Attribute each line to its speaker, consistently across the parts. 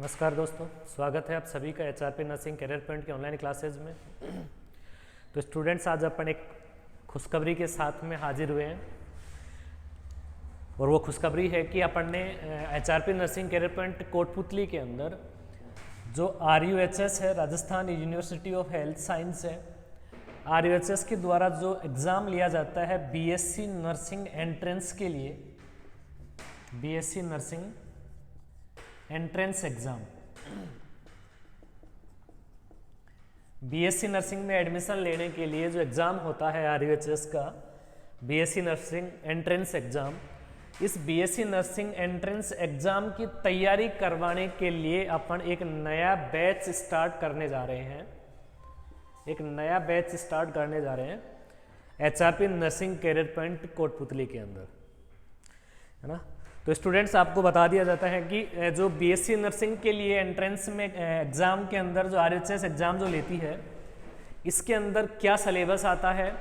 Speaker 1: नमस्कार दोस्तों, स्वागत है आप सभी का एचआरपी नर्सिंग करियर पॉइंट के ऑनलाइन क्लासेज में। तो स्टूडेंट्स, आज अपन एक खुशखबरी के साथ में हाजिर हुए हैं और वो खुशखबरी है कि अपन ने HRP nursing career point Kotputli के अंदर जो RUHS है, Rajasthan university of health science है, RUHS के द्वारा जो एग्ज़ाम लिया जाता है BSc नर्सिंग एंट्रेंस के लिए, BSc nursing entrance exam, BSc nursing में एडमिशन लेने के लिए जो एग्ज़ाम होता है RUHS का BSc नर्सिंग एंट्रेंस एग्ज़ाम, इस BSc नर्सिंग एंट्रेंस एग्ज़ाम की तैयारी करवाने के लिए अपन एक नया बैच स्टार्ट करने जा रहे हैं। एक नया बैच स्टार्ट करने जा रहे हैं HRP nursing career point Kotputli के अंदर, है ना। तो स्टूडेंट्स, आपको बता दिया जाता है कि जो BSc नर्सिंग के लिए एंट्रेंस में एग्ज़ाम के अंदर जो RUHS एग्ज़ाम जो लेती है, इसके अंदर क्या सिलेबस आता है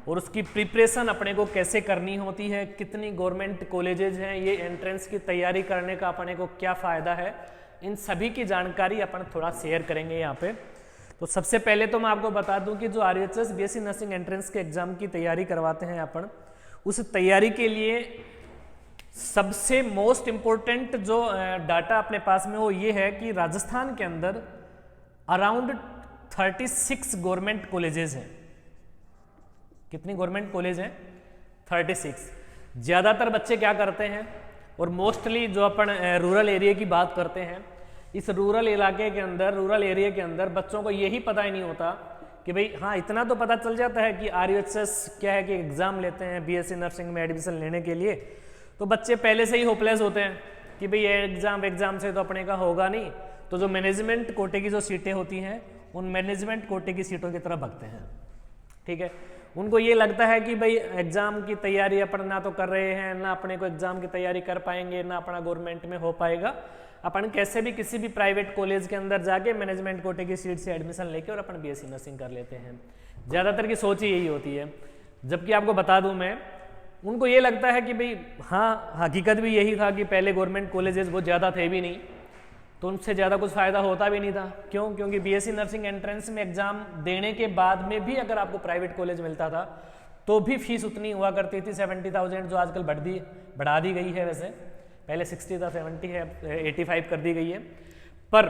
Speaker 1: और उसकी प्रिपरेशन अपने को कैसे करनी होती है, कितनी गवर्नमेंट कॉलेजेज हैं, ये एंट्रेंस की तैयारी करने का अपने को क्या फ़ायदा है, इन सभी की जानकारी अपन थोड़ा शेयर करेंगे यहाँ पे। तो सबसे पहले तो मैं आपको बता दूँ कि जो RUHS BSc नर्सिंग एंट्रेंस के एग्ज़ाम की तैयारी करवाते हैं अपन, उस तैयारी के लिए सबसे मोस्ट इम्पोर्टेंट जो डाटा अपने पास में वो ये है कि राजस्थान के अंदर अराउंड 36 गवर्नमेंट कॉलेजेस हैं। कितनी गवर्नमेंट कॉलेज हैं? 36। ज़्यादातर बच्चे क्या करते हैं, और मोस्टली जो अपन रूरल एरिया की बात करते हैं, इस रूरल इलाके के अंदर, रूरल एरिया के अंदर बच्चों को यही पता ही नहीं होता कि भाई हाँ, इतना तो पता चल जाता है कि RUHS क्या है कि एग्ज़ाम लेते हैं BSc नर्सिंग में एडमिशन लेने के लिए। तो बच्चे पहले से ही होपलेस होते हैं कि भाई ये एग्ज़ाम से तो अपने का होगा नहीं, तो जो मैनेजमेंट कोटे की जो सीटें होती हैं, उन मैनेजमेंट कोटे की सीटों की तरफ भागते हैं। ठीक है, उनको ये लगता है कि भाई एग्ज़ाम की तैयारी अपन ना तो कर रहे हैं, ना अपने को एग्ज़ाम की तैयारी कर पाएंगे, ना अपना गवर्नमेंट में हो पाएगा, अपन कैसे भी किसी भी प्राइवेट कॉलेज के अंदर जाके मैनेजमेंट कोटे की सीट से एडमिशन लेके और अपन BSc नर्सिंग कर लेते हैं। ज़्यादातर की सोच ही यही होती है। जबकि आपको बता दूँ मैं, उनको ये लगता है कि भाई हाँ, हकीकत भी यही था कि पहले गवर्नमेंट कॉलेजेस बहुत ज़्यादा थे भी नहीं, तो उनसे ज़्यादा कुछ फ़ायदा होता भी नहीं था। क्यों? क्योंकि BSc नर्सिंग एंट्रेंस में एग्ज़ाम देने के बाद में भी अगर आपको प्राइवेट कॉलेज मिलता था तो भी फीस उतनी हुआ करती थी 70,000, जो आजकल बढ़ा दी गई है। वैसे पहले 60 था, 70 है, 85 कर दी गई है। पर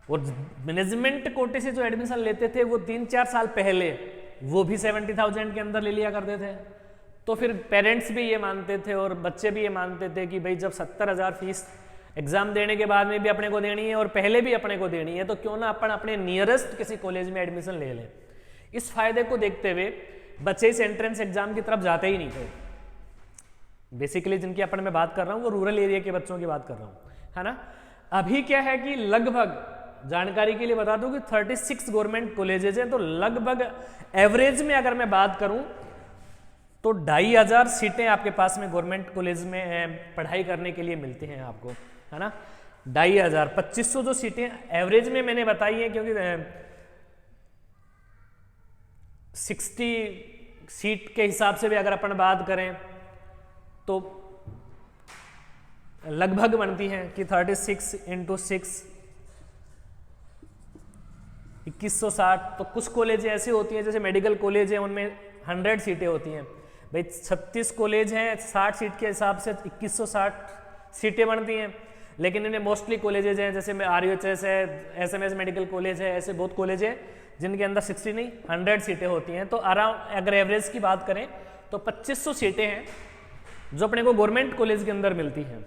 Speaker 1: और मैनेजमेंट कोटे से जो एडमिशन लेते थे वो 3-4 साल पहले वो भी 70,000 के अंदर ले लिया करते थे। तो फिर पेरेंट्स भी ये मानते थे और बच्चे भी ये मानते थे कि भाई जब 70,000 फीस एग्ज़ाम देने के बाद में भी अपने को देनी है और पहले भी अपने को देनी है, तो क्यों ना अपन अपने नियरेस्ट किसी कॉलेज में एडमिशन ले लें। इस फायदे को देखते हुए बच्चे इस एंट्रेंस एग्जाम की तरफ जाते ही नहीं थे। बेसिकली जिनकी अपन मैं बात कर रहा हूँ वो रूरल एरिया के बच्चों की बात कर रहा हूँ, है ना। अभी क्या है कि लगभग, जानकारी के लिए बता दूं कि 36 गवर्नमेंट कॉलेजेस हैं, तो लगभग एवरेज में अगर मैं बात करूं तो 2,500 सीटें आपके पास में गवर्नमेंट कॉलेज में पढ़ाई करने के लिए मिलती हैं आपको, है ना। 2,500, 2,500 जो सीटें एवरेज में मैंने बताई है, क्योंकि 60 सीट के हिसाब से भी अगर अपन बात करें तो लगभग बनती हैं कि 36 × 6 2160। तो कुछ कॉलेज ऐसी होती हैं, जैसे मेडिकल कॉलेज है, उनमें 100 सीटें होती हैं। भाई 36 कॉलेज हैं, 60 सीट के हिसाब से 2160 सीटें बनती हैं। लेकिन इन्हें मोस्टली कॉलेजेज हैं, जैसे RUHS है, SMS मेडिकल कॉलेज है, ऐसे बहुत कॉलेज है जिनके अंदर 60 नहीं 100 सीटें होती हैं। तो अराउंड अगर एवरेज की बात करें तो 2,500 सीटें हैं जो अपने को गवर्नमेंट कॉलेज के अंदर मिलती हैं,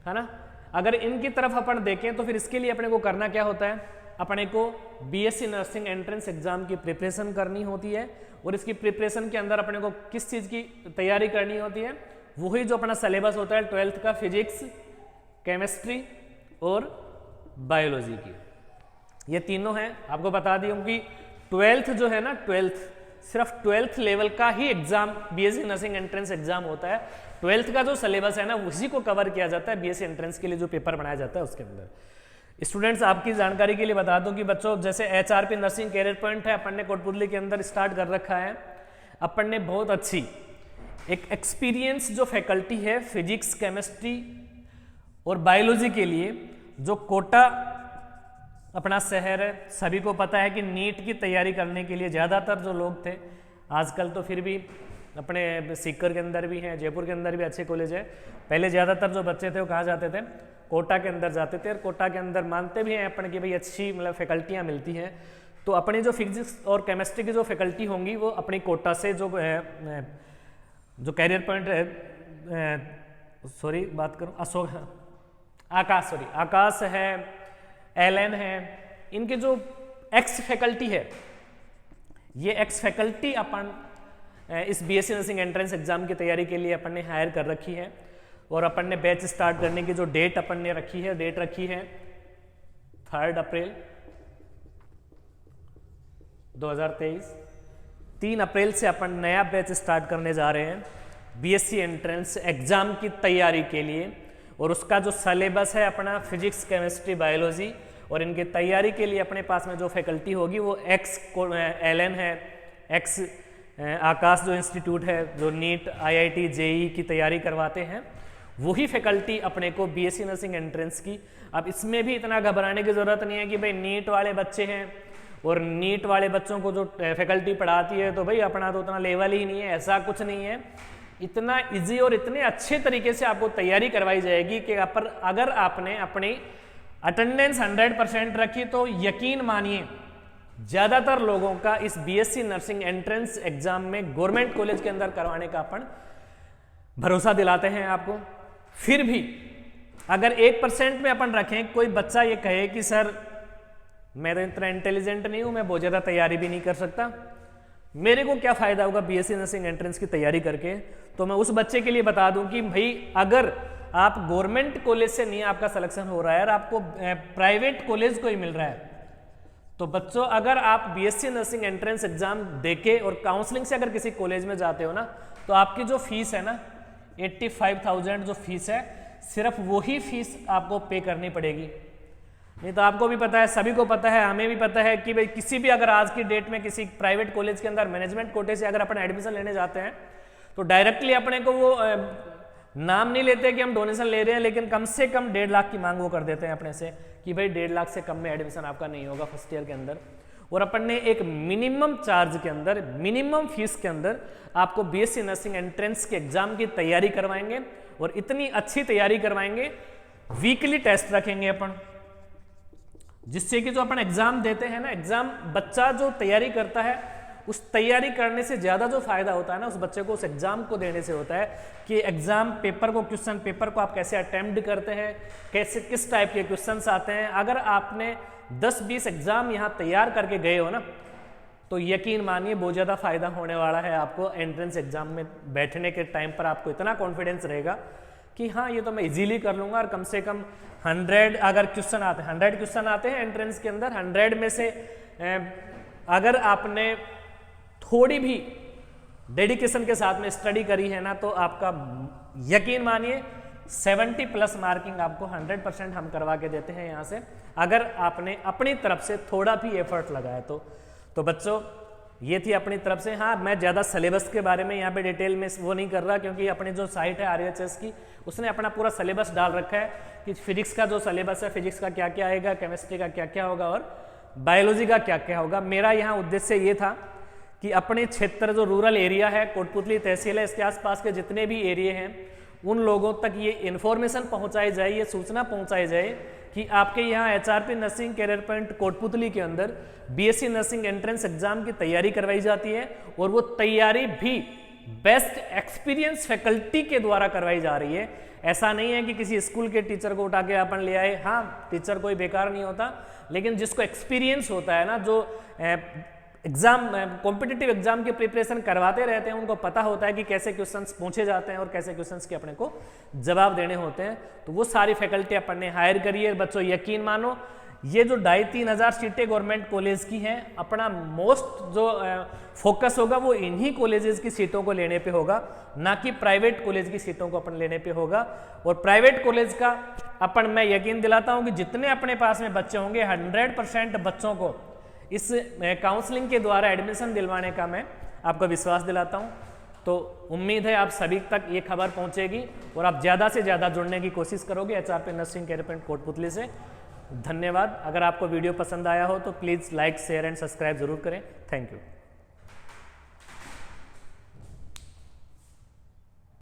Speaker 1: है ना। अगर इनकी तरफ अपन देखें तो फिर इसके लिए अपने को करना क्या होता है, अपने को BSc नर्सिंग एंट्रेंस एग्जाम की प्रिपरेशन करनी होती है। और इसकी प्रिपरेशन के अंदर अपने को किस चीज़ की तैयारी करनी होती है, वही जो अपना सिलेबस होता है 12th का, फिजिक्स, केमिस्ट्री और बायोलॉजी की, ये तीनों हैं। आपको बता दी कि 12th जो है ना, 12th सिर्फ 12th लेवल का ही exam BSc nursing entrance exam होता है। 12th का जो सिलेबस है ना, उसी को कवर किया जाता है BSc एंट्रेंस के लिए जो पेपर बनाया जाता है उसके अंदर। स्टूडेंट्स, आपकी जानकारी के लिए बता दूं कि बच्चों, जैसे HRP नर्सिंग करियर पॉइंट है, अपन ने कोटपुतली के अंदर स्टार्ट कर रखा है। अपन ने बहुत अच्छी एक एक्सपीरियंस जो फैकल्टी है फिजिक्स, केमिस्ट्री और बायोलॉजी के लिए, जो कोटा अपना शहर है, सभी को पता है कि नीट की तैयारी करने के लिए ज़्यादातर जो लोग थे, आजकल तो फिर भी अपने सीकर के अंदर भी हैं, जयपुर के अंदर भी अच्छे कॉलेज है, पहले ज़्यादातर जो बच्चे थे वो कहाँ जाते थे, कोटा के अंदर जाते थे। और कोटा के अंदर मानते भी हैं अपन कि भाई अच्छी मतलब फैकल्टियाँ मिलती हैं, तो अपनी जो फिजिक्स और केमिस्ट्री की जो फैकल्टी होंगी वो अपनी कोटा से जो कैरियर पॉइंट सॉरी बात करूँ आकाश है, एलएन है, इनके जो एक्स फैकल्टी है, ये एक्स फैकल्टी अपन इस बीएससी नर्सिंग एंट्रेंस एग्जाम की तैयारी के लिए अपन ने हायर कर रखी है। और अपन ने बैच स्टार्ट करने की जो डेट अपन ने रखी है, डेट रखी है 3 अप्रैल 2023। 3 अप्रैल से अपन नया बैच स्टार्ट करने जा रहे हैं बीएससी एंट्रेंस एग्जाम की तैयारी के लिए। और उसका जो सिलेबस है अपना फिजिक्स, केमिस्ट्री, बायोलॉजी, और इनकी तैयारी के लिए अपने पास में जो फैकल्टी होगी वो एक्स एलएन है, एक्स आकाश जो इंस्टीट्यूट है जो नीट, आईआईटी, जेईई की तैयारी करवाते हैं, वही फैकल्टी अपने को बीएससी नर्सिंग एंट्रेंस की। अब इसमें भी इतना घबराने की ज़रूरत नहीं है कि भाई नीट वाले बच्चे हैं और नीट वाले बच्चों को जो फैकल्टी पढ़ाती है तो भाई अपना तो उतना लेवल ही नहीं है, ऐसा कुछ नहीं है। इतना इजी और इतने अच्छे तरीके से आपको तैयारी करवाई जाएगी कि अगर आपने अपनी अटेंडेंस 100% रखी तो यकीन मानिए ज़्यादातर लोगों का इस बीएससी नर्सिंग एंट्रेंस एग्जाम में गवर्नमेंट कॉलेज के अंदर करवाने का अपन भरोसा दिलाते हैं आपको। फिर भी अगर 1% में अपन रखें, कोई बच्चा ये कहे कि सर मैं तो इतना इंटेलिजेंट नहीं हूं, मैं बहुत ज़्यादा तैयारी भी नहीं कर सकता, मेरे को क्या फ़ायदा होगा बीएससी नर्सिंग एंट्रेंस की तैयारी करके, तो मैं उस बच्चे के लिए बता दूं कि भाई अगर आप गवर्नमेंट कॉलेज से नहीं आपका सिलेक्शन हो रहा है और आपको प्राइवेट कॉलेज को ही मिल रहा है, तो बच्चों अगर आप बीएससी नर्सिंग एंट्रेंस एग्जाम देके और काउंसलिंग से अगर किसी कॉलेज में जाते हो ना, तो आपकी जो फीस है ना 85,000 जो फीस है, सिर्फ वही फीस आपको पे करनी पड़ेगी। नहीं तो आपको भी पता है, सभी को पता है, हमें भी पता है कि भाई किसी भी अगर आज की डेट में किसी प्राइवेट कॉलेज के अंदर मैनेजमेंट कोटे से अगर अपन एडमिशन लेने जाते हैं तो डायरेक्टली अपने को वो नाम नहीं लेते कि हम डोनेशन ले रहे हैं, लेकिन कम से कम 1.5 लाख की मांग वो कर देते हैं अपने से कि भाई 1.5 लाख से कम में एडमिशन आपका नहीं होगा फर्स्ट ईयर के अंदर। और अपन ने एक मिनिमम चार्ज के अंदर, मिनिमम फीस के अंदर आपको बीएससी नर्सिंग एंट्रेंस के एग्जाम की तैयारी करवाएंगे और इतनी अच्छी तैयारी करवाएंगे, वीकली टेस्ट रखेंगे अपन, जिससे कि जो अपन एग्जाम देते हैं ना, एग्जाम बच्चा जो तैयारी करता है उस तैयारी करने से ज़्यादा जो फायदा होता है ना उस बच्चे को उस एग्जाम को देने से होता है कि एग्जाम पेपर को, क्वेश्चन पेपर को आप कैसे अटेम्प्ट करते हैं, कैसे किस टाइप के क्वेश्चंस आते हैं। अगर आपने 10-20 एग्जाम यहाँ तैयार करके गए हो ना, तो यकीन मानिए बहुत ज़्यादा फायदा होने वाला है आपको। एंट्रेंस एग्जाम में बैठने के टाइम पर आपको इतना कॉन्फिडेंस रहेगा कि हाँ ये तो मैं इजीली कर लूँगा, और कम से कम 100 अगर क्वेश्चन आते हैं, 100 क्वेश्चन आते हैं एंट्रेंस के अंदर, 100 में से अगर आपने थोड़ी भी डेडिकेशन के साथ में स्टडी करी है ना, तो आपका यकीन मानिए 70+ मार्किंग आपको 100% हम करवा के देते हैं यहाँ से, अगर आपने अपनी तरफ से थोड़ा भी एफर्ट लगाया तो बच्चों ये थी अपनी तरफ से। हाँ, मैं ज़्यादा सिलेबस के बारे में यहाँ पे डिटेल में वो नहीं कर रहा, क्योंकि अपनी जो साइट है RHS की, उसने अपना पूरा सिलेबस डाल रखा है कि फिजिक्स का जो सिलेबस है, फिजिक्स का क्या क्या आएगा, केमिस्ट्री का क्या क्या होगा और बायोलॉजी का क्या क्या होगा। मेरा यहाँ उद्देश्य ये था कि अपने क्षेत्र जो रूरल एरिया है, कोटपुतली तहसील है, इसके आसपास के जितने भी एरिए हैं उन लोगों तक ये इन्फॉर्मेशन पहुँचाई जाए, ये सूचना पहुँचाई जाए कि आपके यहाँ HRP nursing career point Kotputli के अंदर बीएससी नर्सिंग एंट्रेंस एग्जाम की तैयारी करवाई जाती है, और वो तैयारी भी बेस्ट एक्सपीरियंस फैकल्टी के द्वारा करवाई जा रही है। ऐसा नहीं है कि किसी स्कूल के टीचर को उठा के अपन ले आए। हाँ, टीचर कोई बेकार नहीं होता, लेकिन जिसको एक्सपीरियंस होता है ना, जो एग्जाम कॉम्पिटिटिव एग्जाम की प्रिपरेशन करवाते रहते हैं, उनको पता होता है कि कैसे क्वेश्चंस पूछे जाते हैं और कैसे क्वेश्चंस के अपने को जवाब देने होते हैं। तो वो सारी फैकल्टी अपन ने हायर करी है। बच्चों यकीन मानो, ये जो 2,500-3 हज़ार सीटें गवर्नमेंट कॉलेज की हैं, अपना मोस्ट जो फोकस होगा वो इन्हीं कॉलेजेस की सीटों को लेने पे होगा, ना कि प्राइवेट कॉलेज की सीटों को अपन लेने पे होगा। और प्राइवेट कॉलेज का अपन, मैं यकीन दिलाता हूँ कि जितने अपने पास में बच्चे होंगे 100% बच्चों को इस काउंसलिंग के द्वारा एडमिशन दिलवाने का मैं आपको विश्वास दिलाता हूँ। तो उम्मीद है आप सभी तक ये खबर पहुंचेगी और आप ज़्यादा से ज़्यादा जुड़ने की कोशिश करोगे HRP nursing career point Kotputli से। धन्यवाद। अगर आपको वीडियो पसंद आया हो तो please like share and subscribe जरूर करें। Thank you.